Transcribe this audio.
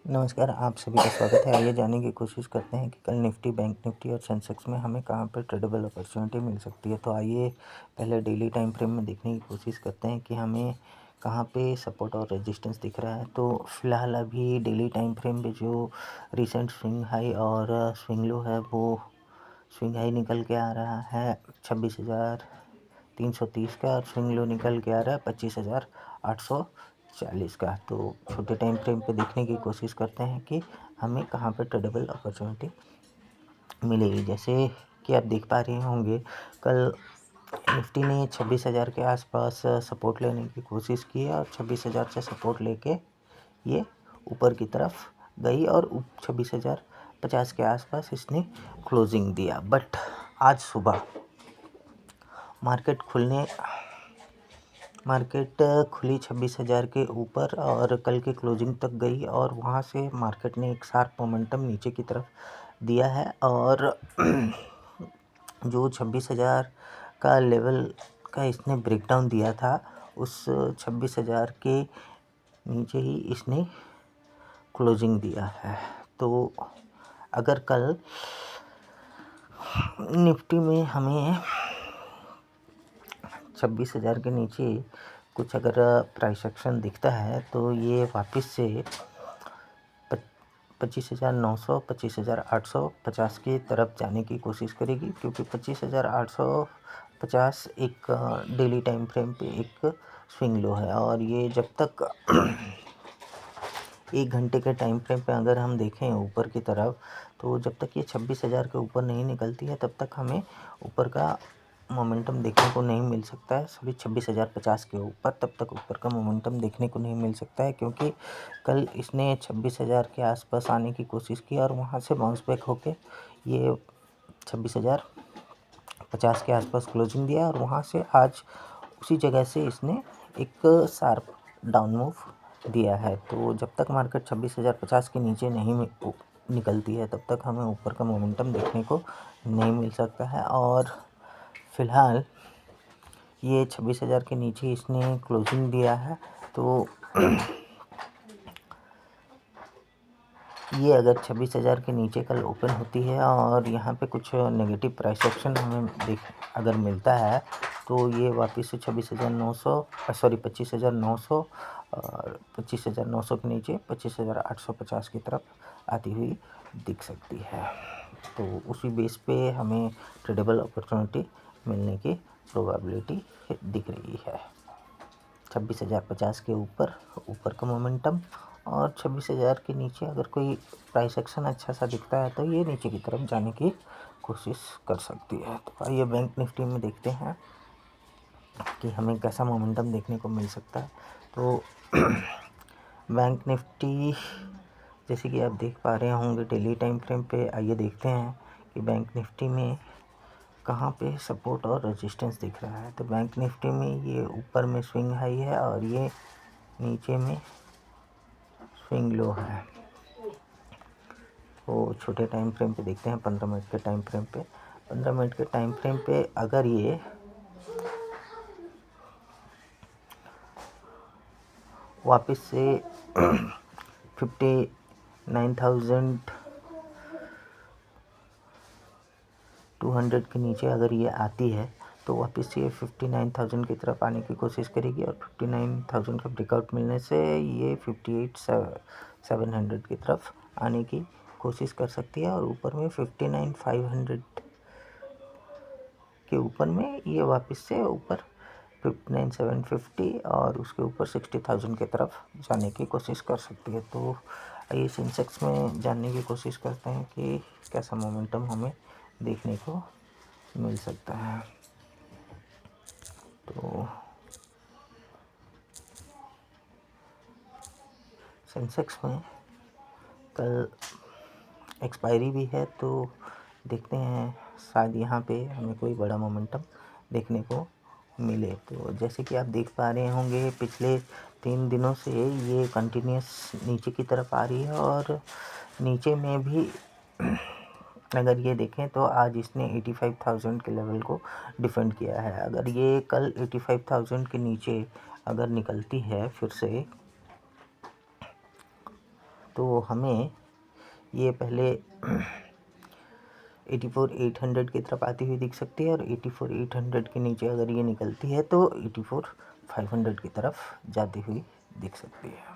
नमस्कार, आप सभी का स्वागत है। आइए जानने की कोशिश करते हैं कि कल निफ्टी, बैंक निफ्टी और सेंसेक्स में हमें कहाँ पर ट्रेडेबल अपॉर्चुनिटी मिल सकती है। तो आइए पहले डेली टाइम फ्रेम में देखने की कोशिश करते हैं कि हमें कहाँ पे सपोर्ट और रेजिस्टेंस दिख रहा है। तो फिलहाल अभी डेली टाइम फ्रेम पे जो रिसेंट स्विंग हाई और स्विंग लो है, वो स्विंग हाई निकल के आ रहा है 26,330 का और स्विंग लो निकल के आ रहा है 25,840 का। तो छोटे टाइम फ्रेम पे देखने की कोशिश करते हैं कि हमें कहाँ पे ट्रेडेबल अपॉर्चुनिटी मिलेगी। जैसे कि आप देख पा रहे होंगे, कल निफ्टी ने 26,000 के आसपास सपोर्ट लेने की कोशिश की और 26,000 से सपोर्ट लेके ये ऊपर की तरफ गई और 26,050 के आसपास इसने क्लोजिंग दिया। बट आज सुबह मार्केट खुली 26,000 के ऊपर और कल के क्लोजिंग तक गई और वहाँ से मार्केट ने एक शार्प मोमेंटम नीचे की तरफ दिया है और जो 26,000 का लेवल का इसने ब्रेकडाउन दिया था, उस 26,000 के नीचे ही इसने क्लोजिंग दिया है। तो अगर कल निफ्टी में हमें 26,000 के नीचे कुछ अगर प्राइस एक्शन दिखता है तो ये वापस से 25,900 25,850 की तरफ जाने की कोशिश करेगी, क्योंकि 25,850 एक डेली टाइम फ्रेम पे एक स्विंग लो है और ये जब तक 1 घंटे के टाइम फ्रेम पे अगर हम देखें ऊपर की तरफ, तो जब तक ये 26,000 के ऊपर नहीं निकलती है तब तक हमें ऊपर का मोमेंटम देखने को नहीं मिल सकता है। सॉरी, 26,050 के ऊपर तब तक ऊपर का मोमेंटम देखने को नहीं मिल सकता है, क्योंकि कल इसने 26,000 के आसपास आने की कोशिश की और वहाँ से बाउंस बैक होके ये 26,050 के आसपास क्लोजिंग दिया और वहाँ से आज उसी जगह से इसने एक शार्प डाउन मूव दिया है। तो जब तक मार्केट 26,050 के नीचे नहीं निकलती है तब तक हमें ऊपर का मोमेंटम देखने को नहीं मिल सकता है। और फिलहाल ये 26,000 के नीचे इसने क्लोजिंग दिया है। तो ये अगर 26,000 के नीचे कल ओपन होती है और यहाँ पे कुछ नेगेटिव प्राइस एक्शन हमें अगर मिलता है, तो ये वापस से 25,900 और 25,900 के नीचे 25,850 की तरफ आती हुई दिख सकती है। तो उसी बेस पे हमें ट्रेडेबल अपॉर्चुनिटी मिलने की प्रोबेबिलिटी दिख रही है। 26,050 के ऊपर का मोमेंटम और 26,000 के नीचे अगर कोई प्राइस एक्शन अच्छा सा दिखता है तो ये नीचे की तरफ जाने की कोशिश कर सकती है। तो आइए बैंक निफ्टी में देखते हैं कि हमें कैसा मोमेंटम देखने को मिल सकता है। तो बैंक निफ्टी, जैसे कि आप देख पा रहे होंगे डेली टाइम फ्रेम पे, आइए देखते हैं कि बैंक निफ्टी में कहाँ पे सपोर्ट और रेजिस्टेंस दिख रहा है। तो बैंक निफ्टी में ये ऊपर में स्विंग हाई है और ये नीचे में स्विंग लो है। तो छोटे टाइम फ्रेम पे देखते हैं, 15 मिनट के टाइम फ्रेम पे। 15 मिनट के टाइम फ्रेम पे अगर ये वापस से 59,200 के नीचे अगर ये आती है तो वापस से ये 59,000 की तरफ आने की कोशिश करेगी और 59,000 का ब्रेकआउट मिलने से ये 58,700 की तरफ आने की कोशिश कर सकती है और ऊपर में 59,500 के ऊपर में ये वापस से ऊपर 59,750 और उसके ऊपर 60,000 की तरफ जाने की कोशिश कर सकती है। तो आइए सेंसेक्स में जानने की कोशिश करते हैं कि कैसा मोमेंटम हमें देखने को मिल सकता है। तो सेंसेक्स में कल एक्सपायरी भी है, तो देखते हैं शायद यहाँ पे हमें कोई बड़ा मोमेंटम देखने को मिले। तो जैसे कि आप देख पा रहे होंगे, पिछले 3 दिनों से ये कंटिन्यूस नीचे की तरफ आ रही है और नीचे में भी अगर ये देखें तो आज इसने 85,000 के लेवल को डिफेंड किया है। अगर ये कल 85,000 के नीचे अगर निकलती है फिर से, तो हमें ये पहले 84,800 की तरफ आती हुई दिख सकती है, और 84,800 के नीचे अगर ये निकलती है तो 84,500 की तरफ जाती हुई दिख सकती है।